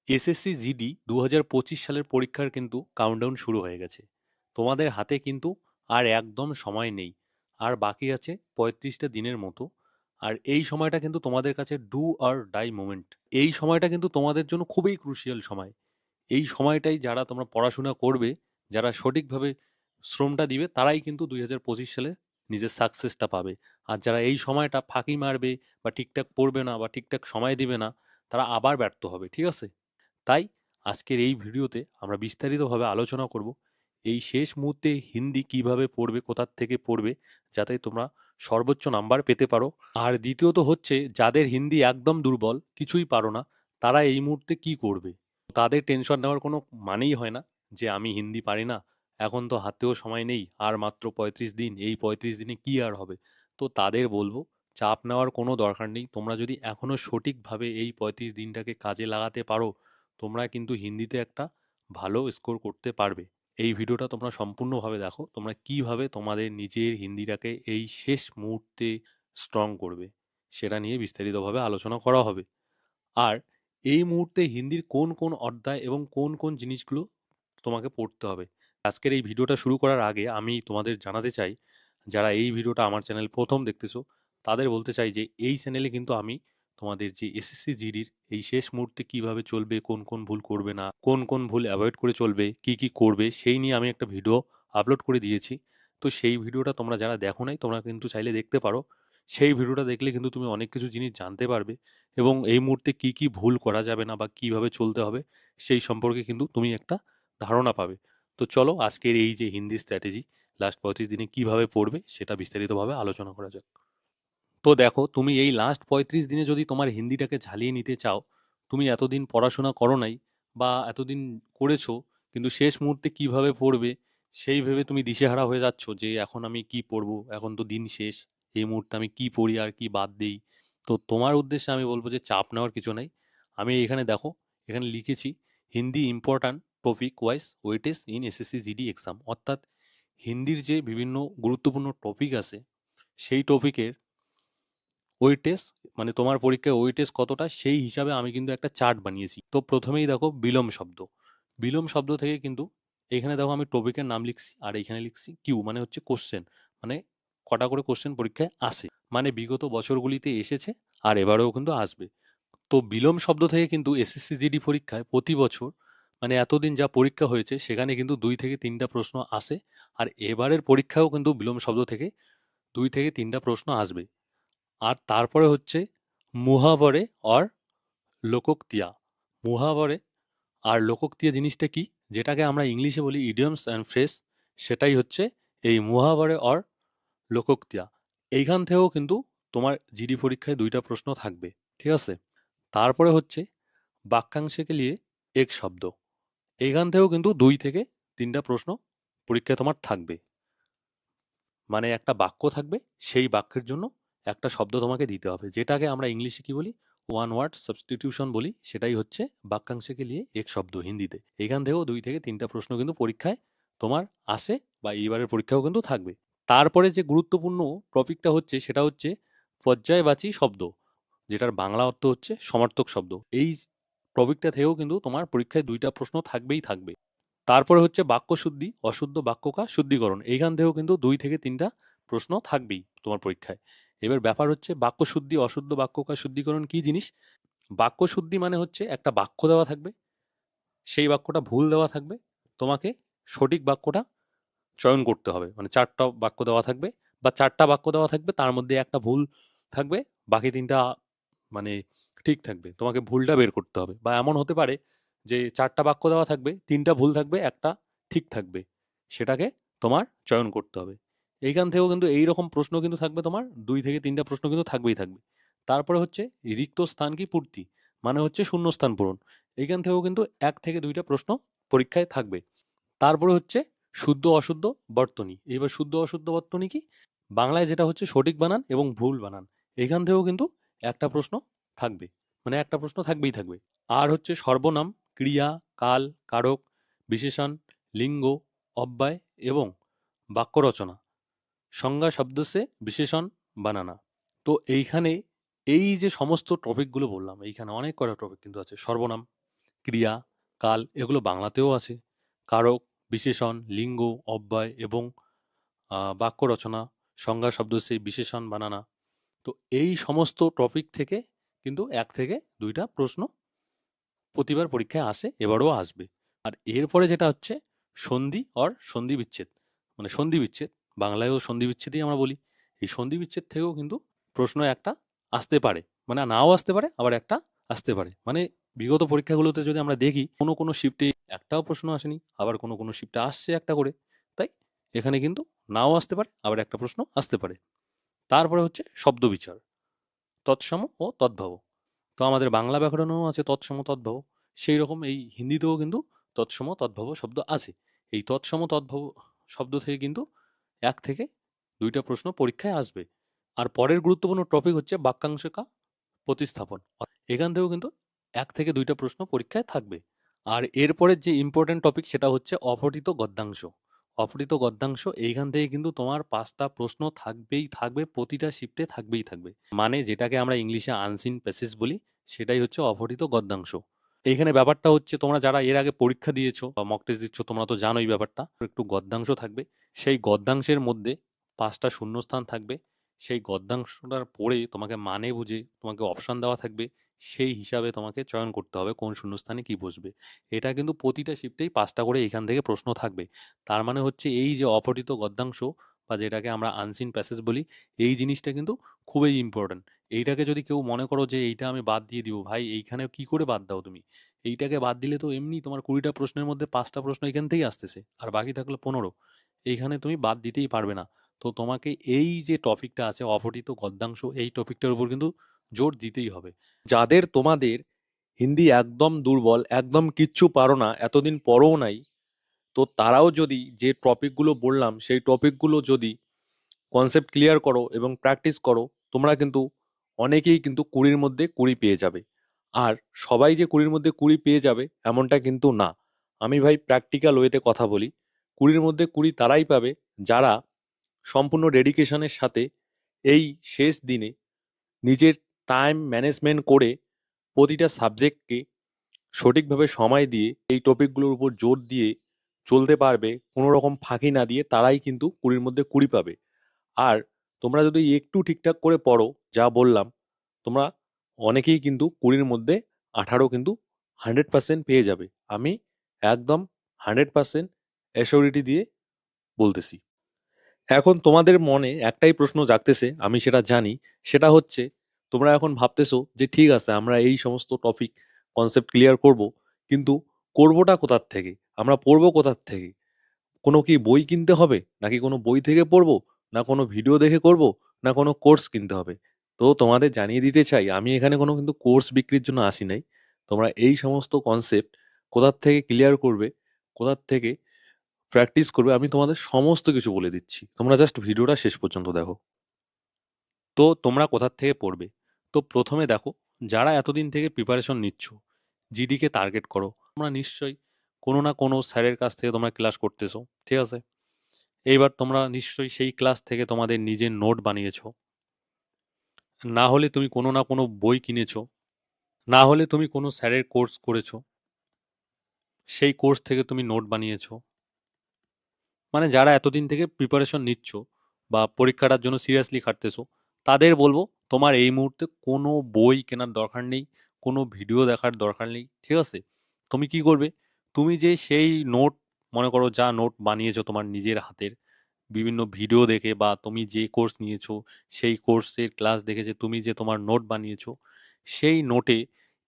SSC GD ২০২৫ সালের পরীক্ষার কিন্তু কাউন্টডাউন শুরু হয়ে গেছে। তোমাদের হাতে কিন্তু আর একদম সময় নেই। আর বাকি আছে ৩৫টা দিনের মতো। আর এই সময়টা কিন্তু তোমাদের কাছে ডু অর ডাই মোমেন্ট। এই সময়টা কিন্তু তোমাদের জন্য খুবই ক্রুশিয়াল সময়। এই সময়টাই যারা তোমরা পড়াশোনা করবে, যারা সঠিকভাবে শ্রমটা দিবে, তারাই কিন্তু ২০২৫ সালে নিজের সাকসেসটা পাবে। আর যারা এই সময়টা ফাঁকি মারবে বা ঠিকঠাক পড়বে না বা ঠিকঠাক সময় দিবে না, তারা আবার ব্যর্থ হবে। ঠিক আছে? তাই আজকের এই ভিডিওতে আমরা বিস্তারিতভাবে আলোচনা করব এই শেষ মুহূর্তে হিন্দি কিভাবে পড়বে, কোথার থেকে পড়বে, যাতে তোমরা সর্বোচ্চ নাম্বার পেতে পারো। আর দ্বিতীয়ত হচ্ছে, যাদের হিন্দি একদম দুর্বল, কিছুই পারো না, তারা এই মুহূর্তে কি করবে। তাদের টেনশন নেওয়ার কোনো মানেই হয় না যে আমি হিন্দি পারি না, এখন তো হাতেও সময় নেই, আর মাত্র ৩৫ দিন, এই ৩৫ দিনে কি আর হবে। তো তাদের বলবো, চাপ নেওয়ার কোনো দরকার নেই। তোমরা যদি এখনও সঠিকভাবে এই ৩৫ দিনটাকে কাজে লাগাতে পারো, তোমরা কিন্তু হিন্দিতে একটা ভালো স্কোর করতে পারবে। এই ভিডিওটা তোমরা সম্পূর্ণভাবে দেখো, তোমরা কিভাবে তোমাদের নিজের হিন্দিটাকে এই শেষ মুহূর্তে স্ট্রং করবে, সেটা নিয়ে বিস্তারিতভাবে আলোচনা করা হবে। আর এই মুহূর্তে হিন্দির কোন কোন অধ্যায় এবং কোন কোন জিনিসগুলো তোমাকে পড়তে হবে। আজকের এই ভিডিওটা শুরু করার আগে আমি তোমাদের জানাতে চাই, যারা এই ভিডিওটা আমার চ্যানেল প্রথম দেখতেছো, তাদের বলতে চাই যে এই চ্যানেলে কিন্তু আমি তোমাদের যে এসএসসি জিডির এই শেষ মুহূর্তে কিভাবে চলবে, কোন কোন ভুল করবে না, কোন কোন ভুল অ্যাভয়েড করে চলবে, কি কি করবে, সেই নিয়ে আমি একটা ভিডিও আপলোড করে দিয়েছি। তো সেই ভিডিওটা তোমরা যারা দেখো নাই, তোমরা কিন্তু চাইলে দেখতে পারো। সেই ভিডিওটা দেখলে কিন্তু তুমি অনেক কিছু জিনিস জানতে পারবে, এবং এই মুহূর্তে কি কি ভুল করা যাবে না বা কিভাবে চলতে হবে, সেই সম্পর্কে কিন্তু তুমি একটা ধারণা পাবে। তো চলো আজকের এই যে হিন্দি স্ট্র্যাটেজি লাস্ট ৩৫ দিনে কিভাবে পড়বে, সেটা বিস্তারিতভাবে আলোচনা করা যাক। তো দেখো, তুমি এই লাস্ট ৩৫ দিনে যদি তোমার হিন্দিটাকে ঝালিয়ে নিতে চাও, তুমি এতদিন পড়াশোনা করো নাই বা এতদিন করেছো, কিন্তু শেষ মুহূর্তে কিভাবে পড়বে সেই ভেবে তুমি দিশেহারা হয়ে যাচ্ছ যে এখন আমি কি পড়বো, এখন তো দিন শেষ, এই মুহূর্তে আমি কি পড়ি আর কি বাদ দেই। তো তোমার উদ্দেশ্যে আমি বলবো যে চাপ নেওয়ার কিছু নাই। আমি এখানে দেখো, এখানে লিখেছি Hindi important topic wise weightage in SSC GD exam, অর্থাৎ হিন্দির যে বিভিন্ন গুরুত্বপূর্ণ টপিক আছে, সেই টপিকের ওয়েটেজ, মানে তোমার পরীক্ষায় ওয়েটেজ কতটা, সেই হিসাবে আমি কিন্তু একটা চার্ট বানিয়েছি। তো প্রথমেই দেখো বিলোম শব্দ। বিলোম শব্দ থেকে কিন্তু এখানে দেখো আমি টপিকের নাম লিখছি, আর এখানে লিখছি কিউ, মানে হচ্ছে কোশ্চেন, মানে কটা করে কোশ্চেন পরীক্ষায় আসে, মানে বিগত বছরগুলিতে এসেছে আর এবারেও কিন্তু আসবে। তো বিলোম শব্দ থেকে কিন্তু এসএসসি জিডি পরীক্ষায় প্রতি বছর, মানে এতদিন যা পরীক্ষা হয়েছে সেখানে কিন্তু 2 থেকে 3টা প্রশ্ন আসে। আর এবারের পরীক্ষাও কিন্তু বিলোম শব্দ থেকে 2 থেকে 3টা প্রশ্ন আসবে। আর তারপরে হচ্ছে মুহাবরে আর লোকোক্তিয়া। মুহাবরে আর লোকোক্তিয়া জিনিসটা কি, যেটাকে আমরা ইংলিশে বলি ইডিয়মস অ্যান্ড ফ্রেজ, সেটাই হচ্ছে এই মুহাবরে আর লোকোক্তিয়া। এইখান থেকেও কিন্তু তোমার জিডি পরীক্ষায় 2টা প্রশ্ন থাকবে। ঠিক আছে? তারপরে হচ্ছে বাক্যাংশকে নিয়ে এক শব্দ। এইখান থেকেও কিন্তু 2 থেকে 3টা প্রশ্ন পরীক্ষায় তোমার থাকবে। মানে একটা বাক্য থাকবে, সেই বাক্যের জন্য একটা শব্দ তোমাকে দিতে হবে, যেটাকে আমরা ইংলিশে কি বলি, ওয়ান ওয়ার্ড সাবস্টিটিউশন বলি। সেটাই হচ্ছে বাক্যাংশকে নিয়ে এক শব্দ হিন্দিতে। এখান থেকেও 2 থেকে 3টা প্রশ্ন কিন্তু পরীক্ষায় তোমার আসে, বা এইবারের পরীক্ষাও কিন্তু থাকবে। তারপরে যে গুরুত্বপূর্ণ টপিকটা হচ্ছে, সেটা হচ্ছে পর্যায়বাচী শব্দ, যেটার বাংলা অর্থ হচ্ছে সমার্থক শব্দ। এই টপিকটা থেকেও কিন্তু তোমার পরীক্ষায় 2টা প্রশ্ন থাকবেই থাকবে। তারপরে হচ্ছে বাক্যশুদ্ধি, অশুদ্ধ বাক্যকা শুদ্ধিকরণ। এইখান থেকেও কিন্তু 2 থেকে 3টা প্রশ্ন থাকবেই তোমার পরীক্ষায়। এবার ব্যাপার হচ্ছে বাক্যশুদ্ধি, অশুদ্ধ বাক্যকা শুদ্ধিকরণ কি জিনিস। বাক্যশুদ্ধি মানে হচ্ছে একটা বাক্য দেওয়া থাকবে, সেই বাক্যটা ভুল দেওয়া থাকবে, তোমাকে সঠিক বাক্যটা চয়ন করতে হবে। মানে 4টা বাক্য দেওয়া থাকবে, বা 4টা বাক্য দেওয়া থাকবে, তার মধ্যে একটা ভুল থাকবে, বাকি 3টা মানে ঠিক থাকবে। তোমাকে ভুলটা বের করতে হবে। বা এমন হতে পারে যে 4টা বাক্য দেওয়া থাকবে, 3টা ভুল থাকবে, একটা ঠিক থাকবে, সেটাকে তোমার চয়ন করতে হবে। এইখান থেকেও কিন্তু এইরকম প্রশ্ন কিন্তু থাকবে তোমার, 2 থেকে 3টা প্রশ্ন কিন্তু থাকবেই থাকবে। তারপরে হচ্ছে রিক্ত স্থান কি পূর্তি, মানে হচ্ছে শূন্যস্থান পূরণ। এইখান থেকেও কিন্তু 1 থেকে 2টা প্রশ্ন পরীক্ষায় থাকবে। তারপরে হচ্ছে শুদ্ধ অশুদ্ধ বর্তনী। এবার শুদ্ধ অশুদ্ধ বর্তনী কি, বাংলায় যেটা হচ্ছে সঠিক বানান এবং ভুল বানান। এখান থেকেও কিন্তু একটা প্রশ্ন থাকবে, মানে একটা প্রশ্ন থাকবেই থাকবে। আর হচ্ছে সর্বনাম, ক্রিয়া, কাল, কারক, বিশেষণ, লিঙ্গ, অব্যয় এবং বাক্য রচনা, সংজ্ঞা শব্দসে বিশেষণ বানানা। তো এইখানে এই যে সমস্ত টপিকগুলো বললাম, এইখানে অনেক কটা টপিক কিন্তু আছে। সর্বনাম, ক্রিয়া, কাল এগুলো বাংলাতেও আছে। কারক, বিশেষণ, লিঙ্গ, অব্যয় এবং বাক্য রচনা, সংজ্ঞা, শব্দশ্রী, বিশেষণ বানানা। তো এই সমস্ত টপিক থেকে কিন্তু 1 থেকে 2টা প্রশ্ন প্রতিবার পরীক্ষায় আসে, এবারেও আসবে। আর এরপরে যেটা হচ্ছে সন্ধি সন্ধি বিচ্ছেদ, মানে সন্ধি বিচ্ছেদ, বাংলায়ও সন্ধি বিচ্ছেদই আমরা বলি। এই সন্ধি বিচ্ছেদ থেকেও কিন্তু প্রশ্ন একটা আসতে পারে, মানে নাও আসতে পারে, আবার একটা আসতে পারে। মানে বিগত পরীক্ষাগুলোতে যদি আমরা দেখি, কোনো কোনো শিফটে একটাও প্রশ্ন আসেনি, আবার কোনো কোনো শিফটে আসছে একটা করে। তাই এখানে কিন্তু নাও আসতে পারে, আবার একটা প্রশ্ন আসতে পারে। তারপরে হচ্ছে শব্দ বিচার, তৎসম ও তদ্ভব। তো আমাদের বাংলা ব্যাকরণেও আছে তৎসম তদ্ভব, সেই রকম এই হিন্দিতেও কিন্তু তৎসম তদ্ভব শব্দ আছে। এই তৎসম তদ্ভব শব্দ থেকে কিন্তু 1 থেকে 2টা প্রশ্ন পরীক্ষায় আসবে। আর পরের গুরুত্বপূর্ণ টপিক হচ্ছে বাক্যাংশিকা প্রতিস্থাপন। এখান থেকেও কিন্তু 1 থেকে 2টা প্রশ্ন পরীক্ষায় থাকবে। আর এরপরের যে ইম্পর্টেন্ট টপিক সেটা হচ্ছে অপঠিত গদ্যাংশ। অপঠিত গদ্যাংশ এইখান থেকে কিন্তু তোমার 5টা প্রশ্ন থাকবেই থাকবে, প্রতিটা শিফটে থাকবেই থাকবে। মানে যেটাকে আমরা ইংলিশে আনসিন প্যাসেজ বলি, সেটাই হচ্ছে অপঠিত গদ্যাংশ। এইখানে ব্যাপারটা হচ্ছে, তোমরা যারা এর আগে পরীক্ষা দিয়েছো বা মক টেস্ট দিচ্ছ, তোমরা তো জানোই ব্যাপারটা। একটু গদ্যাংশ থাকবে, সেই গদ্যাংশের মধ্যে 5টা শূন্যস্থান থাকবে। সেই গদ্যাংশটার পড়ে তোমাকে মানে বুঝে তোমাকে অপশন দেওয়া থাকবে, সেই হিসাবে তোমাকে চয়ন করতে হবে কোন শূন্যস্থানে কি বসবে। এটা কিন্তু প্রতিটা শিফটেই 5টা করে এখান থেকে প্রশ্ন থাকবে। তার মানে হচ্ছে এই যে অপঠিত গদ্যাংশ বা যেটাকে আমরা আনসিন প্যাসেজ বলি, এই জিনিসটা কিন্তু খুবই ইম্পর্ট্যান্ট। এইটাকে যদি কেউ মনে করো যে এইটা আমি বাদ দিয়ে দিব, ভাই এইখানে কি করে বাদ দাও তুমি? এইটাকে বাদ দিলে তো এমনি তোমার 20টা প্রশ্নের মধ্যে 5টা প্রশ্ন এখান থেকেই আসতেছে, আর বাকি থাকলো 15। এইখানে তুমি বাদ দিতেই পারবে না। তো তোমাকে এই যে টপিকটা আছে অপঠিত গদ্যাংশ, এই টপিকটার উপর কিন্তু জোর দিতেই হবে। যাদের তোমাদের হিন্দি একদম দুর্বল, একদম কিচ্ছু পারো না, এতদিন পড়োও নাই, তো তারাও যদি যে টপিকগুলো বললাম সেই টপিকগুলো যদি কনসেপ্ট ক্লিয়ার করো এবং প্র্যাকটিস করো, তোমরা কিন্তু অনেকেই কিন্তু 20-র মধ্যে 20 পেয়ে যাবে। আর সবাই যে 20-র মধ্যে 20 পেয়ে যাবে এমনটা কিন্তু না। আমি ভাই প্র্যাকটিক্যাল ওয়েতে কথা বলি, 20-র মধ্যে 20 তারাই পাবে যারা সম্পূর্ণ ডেডিকেশনের সাথে এই শেষ দিনে নিজের টাইম ম্যানেজমেন্ট করে প্রতিটা সাবজেক্টকে সঠিকভাবে সময় দিয়ে এই টপিকগুলোর উপর জোর দিয়ে চলতে পারবে, কোনো রকম ফাঁকি না দিয়ে, তারাই কিন্তু 20-র মধ্যে 20 পাবে। আর তোমরা যদি একটু ঠিকঠাক করে পড়ো, যা বললাম, তোমরা অনেকেই কিন্তু 20-র মধ্যে 18 কিন্তু 100% পেয়ে যাবে। আমি একদম 100% অ্যাসিওরিটি দিয়ে বলতেছি। এখন তোমাদের মনে একটাই প্রশ্ন জাগতেছে, আমি সেটা জানি। সেটা হচ্ছে, তোমরা এখন ভাবতেছো যে ঠিক আছে আমরা এই সমস্ত টপিক কনসেপ্ট ক্লিয়ার করব, কিন্তু করবোটা কোথার থেকে, আমরা পড়বো কোথার থেকে? কোনো কি বই কিনতে হবে, নাকি কোনো বই থেকে পড়বো, না কোনো ভিডিও দেখে করব, না কোনো কোর্স কিনতে হবে? তো তোমাদের জানিয়ে দিতে চাই, আমি এখানে কোনো কিন্তু কোর্স বিক্রির জন্য আসি নাই। তোমরা এই সমস্ত কনসেপ্ট কোথার থেকে ক্লিয়ার করবে, কোথার থেকে প্র্যাকটিস করবে, আমি তোমাদের সমস্ত কিছু বলে দিচ্ছি। তোমরা জাস্ট ভিডিওটা শেষ পর্যন্ত দেখো। তো তোমরা কোথার থেকে পড়বে? তো প্রথমে দেখো, যারা এতদিন থেকে প্রিপারেশন নিচ্ছ, জিডিকে টার্গেট করো। তোমরা নিশ্চয়ই কোনো না কোনো স্যারের কাছ থেকে তোমরা ক্লাস করতেছো, ঠিক আছে? এইবার তোমরা নিশ্চয়ই সেই ক্লাস থেকে তোমাদের নিজের নোট বানিয়েছো, না হলে তুমি কোনো না কোনো বই কিনেছো, না হলে তুমি কোনো স্যারের কোর্স করেছো, সেই কোর্স থেকে তুমি নোট বানিয়েছো। মানে যারা এতদিন থেকে প্রিপারেশন নিচ্ছ বা পরীক্ষাটার জন্য সিরিয়াসলি খাটতেছো, তাদের বলবো তোমার এই মুহূর্তে কোনো বই কেনার দরকার নেই, কোনো ভিডিও দেখার দরকার নেই, ঠিক আছে? তুমি কি করবে? তুমি যে সেই নোট, মনে করো যা নোট বানিয়েছো তোমার নিজের হাতের, বিভিন্ন ভিডিও দেখে বা তুমি যে কোর্স নিয়েছো সেই কোর্সের ক্লাস দেখে যে তুমি যে তোমার নোট বানিয়েছো, সেই নোটে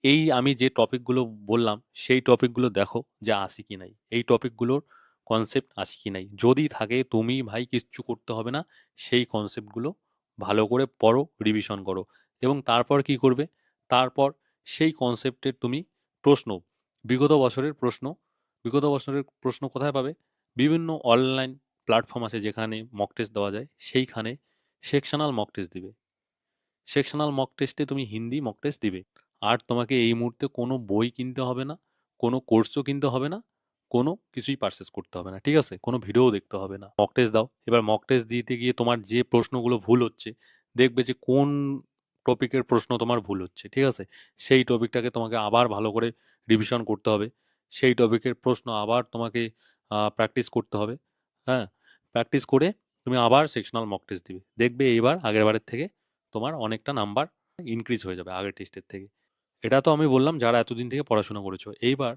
এই আমি যে টপিকগুলো বললাম সেই টপিকগুলো দেখো যে আসে কি নাই, এই টপিকগুলোর কনসেপ্ট আসে কি নাই। যদি থাকে, তুমি ভাই কিচ্ছু করতে হবে না, সেই কনসেপ্টগুলো ভালো করে পড়ো, রিভিশন করো। এবং তারপর কি করবে? তারপর সেই কনসেপ্টের তুমি প্রশ্ন, বিগত বছরের প্রশ্ন, বিগত বছরের প্রশ্ন কোথায় পাবে? বিভিন্ন অনলাইন প্ল্যাটফর্ম আছে যেখানে মক টেস্ট দেওয়া যায়, সেইখানে সেকশনাল মক টেস্ট দিবে। সেকশনাল মক টেস্টে তুমি হিন্দি মক টেস্ট দিবে। আর তোমাকে এই মুহূর্তে কোনো বই কিনতে হবে না, কোনো কোর্সও কিনতে হবে না, কোনো কিছুই পারচেস করতে হবে না, ঠিক আছে? কোনো ভিডিও দেখতে হবে না। মক টেস্ট দাও। এবার মক টেস্ট দিতে গিয়ে তোমার যে প্রশ্নগুলো ভুল হচ্ছে, দেখবে যে কোন টপিকের প্রশ্ন তোমার ভুল হচ্ছে, ঠিক আছে? সেই টপিকটাকে তোমাকে আবার ভালো করে রিভিশন করতে হবে। সেই টপিকের প্রশ্ন আবার তোমাকে প্র্যাকটিস করতে হবে। হ্যাঁ, প্র্যাকটিস করে তুমি আবার সেকশনাল মক টেস্ট দিবে, দেখবে এইবার আগের বারের থেকে তোমার অনেকটা নাম্বার ইনক্রিজ হয়ে যাবে আগের টেস্টের থেকে। এটা তো আমি বললাম যারা এতদিন থেকে পড়াশোনা করেছো। এইবার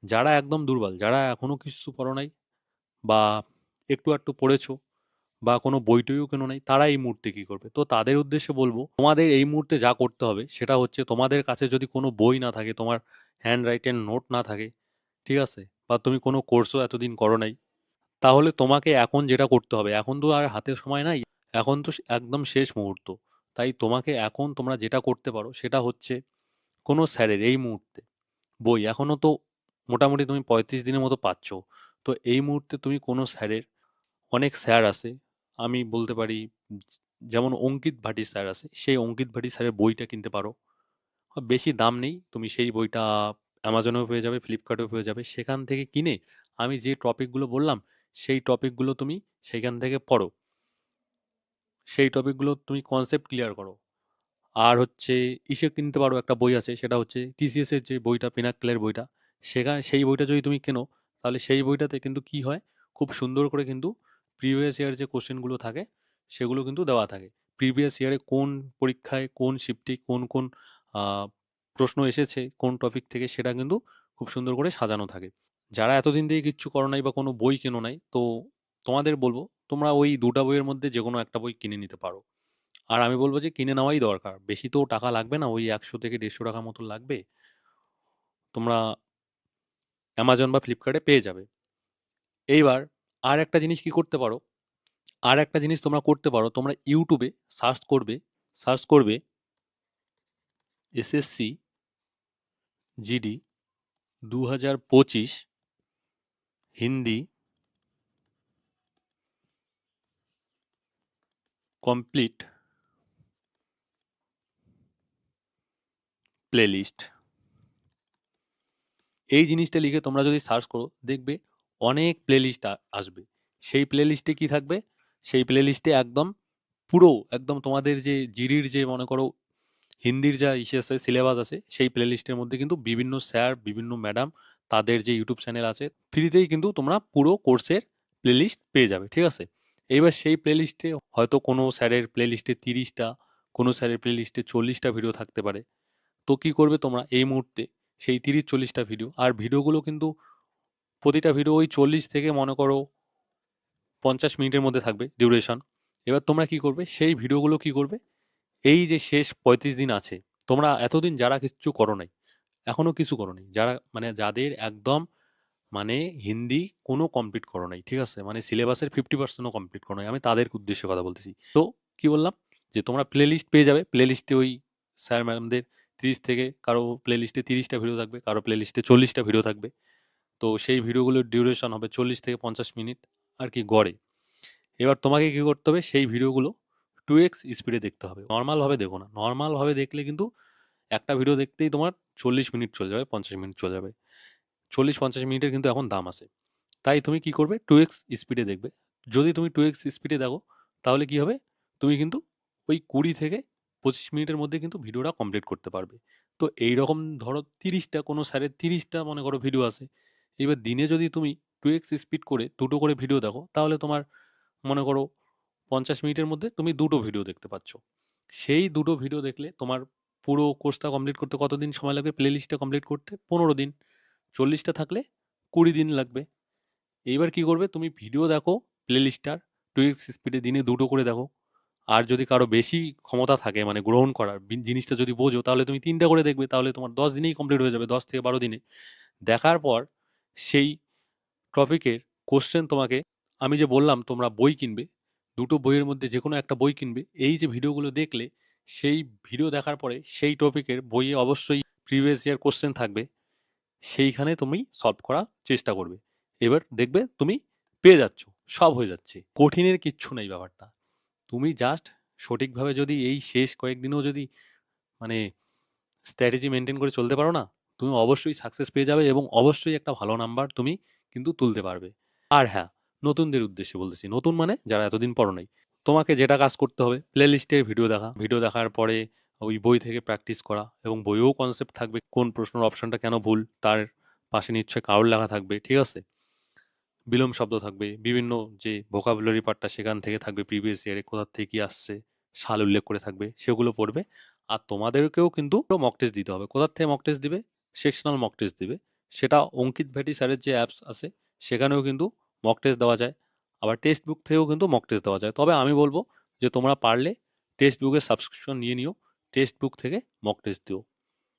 যারা একদম দুর্বল, যারা এখনো কিছু পড়ো নাই বা একটু একটু পড়েছো বা কোনো বই টইও কেনো নাই, তারা এই মুহূর্তে কি করবে? তো তাদের উদ্দেশ্যে বলবো, তোমাদের এই মুহূর্তে যা করতে হবে সেটা হচ্ছে, তোমাদের কাছে যদি কোনো বই না থাকে, তোমার হ্যান্ড রাইটেন নোট না থাকে, ঠিক আছে, বা তুমি কোনো কোর্সও এতদিন করো নাই, তাহলে তোমাকে এখন যেটা করতে হবে, এখন তো আর হাতে সময় নাই, এখন তো একদম শেষ মুহূর্ত। তাই তোমাকে এখন তোমরা যেটা করতে পারো সেটা হচ্ছে, কোনো স্যারের এই মুহূর্তে বই এখনো তো মোটামুটি তুমি 35 দিনের মতো পাচ্ছ, তো এই মুহূর্তে তুমি কোনো স্যারের, অনেক স্যার আছে, আমি বলতে পারি যেমন অঙ্কিত ভাটি স্যার আছে, সেই অঙ্কিত ভাটি স্যারের বইটা কিনতে পারো। বেশি দাম নেই, তুমি সেই বইটা অ্যামাজনেও পেয়ে যাবে, ফ্লিপকার্টেও পেয়ে যাবে। সেখান থেকে কিনে আমি যে টপিকগুলো বললাম সেই টপিকগুলো তুমি সেখান থেকে পড়ো, সেই টপিকগুলো তুমি কনসেপ্ট ক্লিয়ার করো। আর হচ্ছে ইসে কিনতে পারো, একটা বই আছে, সেটা হচ্ছে টিসিএস এর যে বইটা, পিনাক্কেলের বইটা, সেখানে সেই বইটা যদি তুমি কেনো, তাহলে সেই বইটাতে কিন্তু কি হয়, খুব সুন্দর করে কিন্তু প্রিভিয়াস ইয়ার যে কোশ্চেনগুলো থাকে সেগুলো কিন্তু দেওয়া থাকে। প্রিভিয়াস ইয়ারে কোন পরীক্ষায় কোন শিফটে কোন কোন আহ, প্রশ্ন এসেছে কোন টপিক থেকে, সেটা কিন্তু খুব সুন্দর করে সাজানো থাকে। যারা এতদিন দিয়ে কিচ্ছু করো নাই বা কোনো বই কেনো নাই, তো তোমাদের বলবো তোমরা ওই দুটা বইয়ের মধ্যে যে কোনো একটা বই কিনে নিতে পারো। আর আমি বলবো যে কিনে নেওয়াই দরকার, বেশি তো টাকা লাগবে না, ওই 100 থেকে 150 টাকা মতো লাগবে, তোমরা অ্যামাজন বা ফ্লিপকার্টে পেয়ে যাবে। এইবার আর একটা জিনিস কি করতে পারো, আর একটা জিনিস তোমরা করতে পারো, তোমরা ইউটিউবে সার্চ করবে SSC GD 2025 Hindi complete playlist. এই জিনিসটা লিখে তোমরা যদি সার্চ করো, দেখবে অনেক প্লেলিস্ট আসবে। সেই প্লেলিস্টে কি থাকবে, সেই প্লেলিস্টে একদম পুরো একদম তোমাদের যে জিডির যে মনে করো হিন্দির যা ইসে আছে, সিলেবাস আছে, সেই প্লেলিস্টের মধ্যে কিন্তু বিভিন্ন স্যার, বিভিন্ন ম্যাডাম, তাদের যে ইউটিউব চ্যানেল আছে, ফ্রিতেই কিন্তু তোমরা পুরো কোর্সের প্লেলিস্ট পেয়ে যাবে, ঠিক আছে? এইবার সেই প্লেলিস্টে হয়তো কোনো স্যারের প্লেলিস্টে 30টা, কোনো স্যারের প্লেলিস্টে 40টা ভিডিও থাকতে পারে। তো কি করবে তোমরা এই মুহূর্তে, সেই 30-40টা ভিডিও, আর ভিডিওগুলো কিন্তু প্রতিটা ভিডিও ওই 40 থেকে মনে করো 50 মিনিটের মধ্যে থাকবে ডিউরেশন। এবার তোমরা কি করবে, সেই ভিডিওগুলো কি করবে, এই যে শেষ 35 দিন আছে, তোমরা এতদিন যারা কিচ্ছু করো নাই, এখনো কিছু করো নাই, যারা মানে যাদের একদম মানে হিন্দি কোনো কমপ্লিট করো নাই, ঠিক আছে, মানে সিলেবাসের 50%ও কমপ্লিট করো নাই, আমি তাদের উদ্দেশ্যে কথা বলতেছি। তো কি বললাম, যে তোমরা প্লে লিস্ট পেয়ে যাবে, প্লে লিস্টে ওই স্যার ম্যাডামদের 30 থেকে, কারো প্লে লিস্টে 30টা ভিডিও থাকবে, কারো প্লে লিস্টে 40টা ভিডিও থাকবে। তো সেই ভিডিওগুলোর ডিউরেশন হবে 40 থেকে 50 মিনিট আর কি গড়ে। এবার তোমাকে কি করতে হবে, সেই ভিডিওগুলো 2x স্পিডে দেখতে হবে, নর্মালভাবে দেখো না। নর্মালভাবে দেখলে কিন্তু একটা ভিডিও দেখতেই তোমার 40 মিনিট চলে যাবে, 50 মিনিট চলে যাবে, 40-50 মিনিটের কিন্তু এখন দাম আছে। তাই তুমি কি করবে, 2x স্পিডে দেখবে। যদি তুমি 2x স্পিডে দেখো, তাহলে কি হবে, তুমি কিন্তু ওই 20 থেকে 25 মিনিটের মধ্যে কিন্তু ভিডিওটা কমপ্লিট করতে পারবে। তো এইরকম ধরো 30টা, কোনো স্যারের 30টা মনে করো ভিডিও আছে, এবার দিনে যদি তুমি 2x স্পিড করে দুটো করে ভিডিও দেখো, তাহলে তোমার মনে করো 50 মিনিটের মধ্যে তুমি দুটো ভিডিও দেখতে পাচ্ছ। সেই দুটো ভিডিও দেখলে তোমার পুরো কোর্সটা কমপ্লিট করতে কতদিন সময় লাগবে, প্লে লিস্টটা কমপ্লিট করতে 15 দিন, 40টা থাকলে 20 দিন লাগবে। এইবার কি করবে, তুমি ভিডিও দেখো প্লে লিস্টটার 2x স্পিডে দিনে দুটো করে দেখো। আর যদি কারো বেশি ক্ষমতা থাকে মানে গ্রহণ করার জিনিসটা যদি বোঝো, তাহলে তুমি 3টা করে দেখবে, তাহলে তোমার 10 দিনেই কমপ্লিট হয়ে যাবে, 10 থেকে 12 দিনে। দেখার পর সেই টপিকের কোশ্চেন তোমাকে, আমি যে বললাম তোমরা বই কিনবে, দুটো বইয়ের মধ্যে যে কোনো একটা বই কিনবে, এই যে ভিডিওগুলো দেখলে, সেই ভিডিও দেখার পরে সেই টপিকের বইয়ে অবশ্যই প্রিভিয়াস ইয়ার কোশ্চেন থাকবে, সেইখানে তুমি সলভ করার চেষ্টা করবে। এবার দেখবে তুমি পেয়ে যাচ্ছ, সব হয়ে যাচ্ছে, কঠিনের কিচ্ছু নেই ব্যাপারটা। তুমি জাস্ট সঠিকভাবে যদি এই শেষ কয়েকদিনেও যদি মানে স্ট্র্যাটেজি মেনটেন করে চলতে পারো না, তুমি অবশ্যই সাকসেস পেয়ে যাবে এবং অবশ্যই একটা ভালো নাম্বার তুমি কিন্তু তুলতে পারবে। আর হ্যাঁ, নতুনদের উদ্দেশ্যে বলতেছি, নতুন মানে যারা এতদিন পড়ো নাই, তোমাকে যেটা কাজ করতে হবে, প্লে লিস্টের ভিডিও দেখা, ভিডিও দেখার পরে ওই বই থেকে প্র্যাকটিস করা, এবং বইয়েও কনসেপ্ট থাকবে কোন প্রশ্নের অপশনটা কেন ভুল, তার পাশে নিশ্চয়ই কারোর লেখা থাকবে, ঠিক আছে? বিলোম শব্দ থাকবে, বিভিন্ন যে ভোকাবুলারি পার্টটা সেখান থেকে থাকবে, প্রিভিয়াস ইয়ারে কোথা থেকে কি আসছে সাল উল্লেখ করে থাকবে, সেগুলো পড়বে। আর তোমাদেরকেও কিন্তু মক টেস্ট দিতে হবে। কোথার থেকে মক টেস্ট দিবে? সেকশনাল মক টেস্ট দিবে। সেটা অঙ্কিত ভ্যাটি স্যারের যে অ্যাপস আছে সেখানেও কিন্তু মক টেস্ট দেওয়া যায়, আবার টেক্সট বুক থেকেও কিন্তু মক টেস্ট দেওয়া যায়। তবে আমি বলবো যে তোমরা পারলে টেক্সট বুকের সাবস্ক্রিপশন নিয়ে নিও, টেক্সট বুক থেকে মক টেস্ট দিও,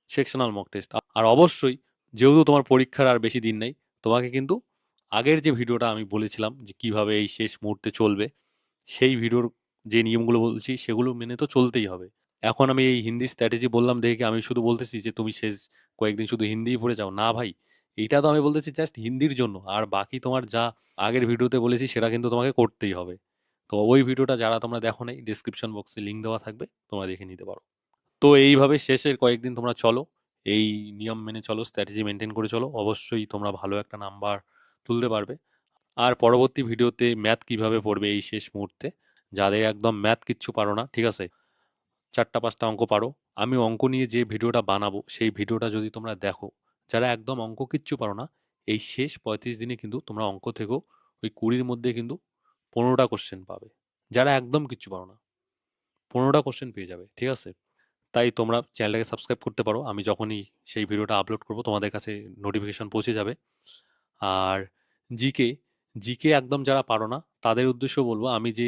সেকশনাল মক টেস্ট। আর অবশ্যই, যেহেতু তোমার পরীক্ষার আর বেশি দিন নেই, তোমাকে কিন্তু আগের যে ভিডিওটা আমি বলেছিলাম যে কিভাবে এই শেষ মুহূর্তে চলবে, সেই ভিডিওর যে নিয়মগুলো বলছি সেগুলো মেনে তো চলতেই হবে। এখন আমি এই হিন্দি স্ট্র্যাটেজি বললাম দেখে কি আমি শুধু বলতেছি যে তুমি শেষ কয়েকদিন শুধু হিন্দিই পড়ে যাও? না ভাই, এইটা তো আমি বলতেছি জাস্ট হিন্দির জন্য। আর বাকি তোমার যা আগের ভিডিওতে বলেছি সেটা কিন্তু তোমাকে করতেই হবে। তো ওই ভিডিওটা যারা তোমরা দেখো নাই, ডিসক্রিপশন বক্সে লিঙ্ক দেওয়া থাকবে, তোমরা দেখে নিতে পারো। তো এইভাবে শেষের কয়েকদিন তোমরা চলো, এই নিয়ম মেনে চলো, স্ট্র্যাটেজি মেনটেন করে চলো, অবশ্যই তোমরা ভালো একটা নাম্বার তুলতে পারবে। আর পরবর্তী ভিডিওতে ম্যাথ কিভাবে পড়বে এই শেষ মুহূর্তে, যাদের একদম ম্যাথ কিচ্ছু পারো না, ঠিক আছে, 4টা 5টা অঙ্ক পারো, আমি অঙ্ক নিয়ে যে ভিডিওটা বানাবো সেই ভিডিওটা যদি তোমরা দেখো, যারা একদম অঙ্ক কিচ্ছু পারো না, এই শেষ 35 দিনে কিন্তু তোমরা অঙ্ক থেকেও ওই 20-র মধ্যে কিন্তু 15টা কোশ্চেন পাবে। যারা একদম কিচ্ছু পারো না, 15টা কোশ্চেন পেয়ে যাবে, ঠিক আছে? তাই তোমরা চ্যানেলটাকে সাবস্ক্রাইব করতে পারো, আমি যখনই সেই ভিডিওটা আপলোড করব তোমাদের কাছে নোটিফিকেশন পৌঁছে যাবে। আর জিকে, জিকে একদম যারা পারো না তাদের উদ্দেশ্যে বলবো, আমি যে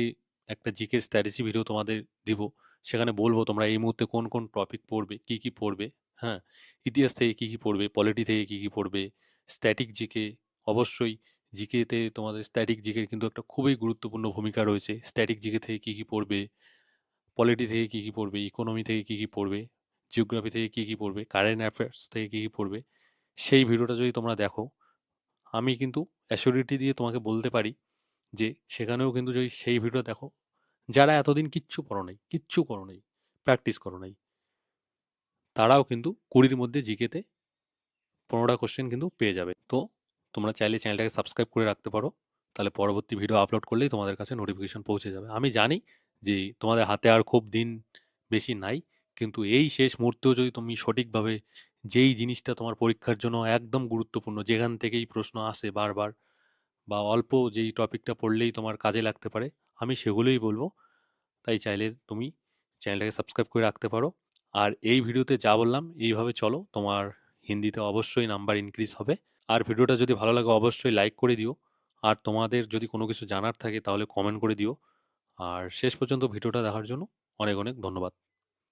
একটা জিকে স্ট্র্যাটেজি ভিডিও তোমাদের দিব, সেখানে বলবো তোমরা এই মুহূর্তে কোন কোন টপিক পড়বে, কি কি পড়বে। হ্যাঁ, ইতিহাস থেকে কি কি পড়বে, পলিটি থেকে কি কি পড়বে, স্ট্যাটিক জিকে। অবশ্যই জিকেতে তোমাদের স্ট্যাটিক জিকের কিন্তু একটা খুবই গুরুত্বপূর্ণ ভূমিকা রয়েছে। স্ট্যাটিক জিকে থেকে কি কি পড়বে, পলিটি থেকে কি কি পড়বে, ইকোনমি থেকে কি কি পড়বে, জিওগ্রাফি থেকে কি কি পড়বে, কারেন্ট অ্যাফেয়ার্স থেকে কি কি পড়বে, সেই ভিডিওটা যদি তোমরা দেখো, আমি কিন্তু অ্যাসিউরিটি দিয়ে তোমাকে বলতে পারি যে সেখানেও কিন্তু যদি সেই ভিডিও দেখো, যারা এতদিন কিচ্ছু পড়ো নাই, কিচ্ছু করো নাই, প্র্যাকটিস করো নাই, তারাও কিন্তু 20-র মধ্যে জিকেতে 15টা কোশ্চেন কিন্তু পেয়ে যাবে। তো তোমরা চাইলে চ্যানেলটাকে সাবস্ক্রাইব করে রাখতে পারো, তাহলে পরবর্তী ভিডিও আপলোড করলেই তোমাদের কাছে নোটিফিকেশন পৌঁছে যাবে। আমি জানি যে তোমাদের হাতে আর খুব দিন বেশি নাই, কিন্তু এই শেষ মুহূর্তেও যদি তুমি সঠিকভাবে যেই জিনিসটা তোমার পরীক্ষার জন্য একদম গুরুত্বপূর্ণ, যেখান থেকেই প্রশ্ন আসে বারবার, বা অল্প যেই টপিকটা পড়লেই তোমার কাজে লাগতে পারে, আমি সেগুলোই বলবো। তাই চাইলে তুমি চ্যানেলটাকে সাবস্ক্রাইব করে রাখতে পারো। আর এই ভিডিওতে যা বললাম এইভাবে চলো, তোমার হিন্দিতে অবশ্যই নাম্বার ইনক্রিজ হবে। আর ভিডিওটা যদি ভালো লাগে অবশ্যই লাইক করে দিও। আর তোমাদের যদি কোনো কিছু জানার থাকে তাহলে কমেন্ট করে দিও। আর শেষ পর্যন্ত ভিডিওটা দেখার জন্য অনেক অনেক ধন্যবাদ।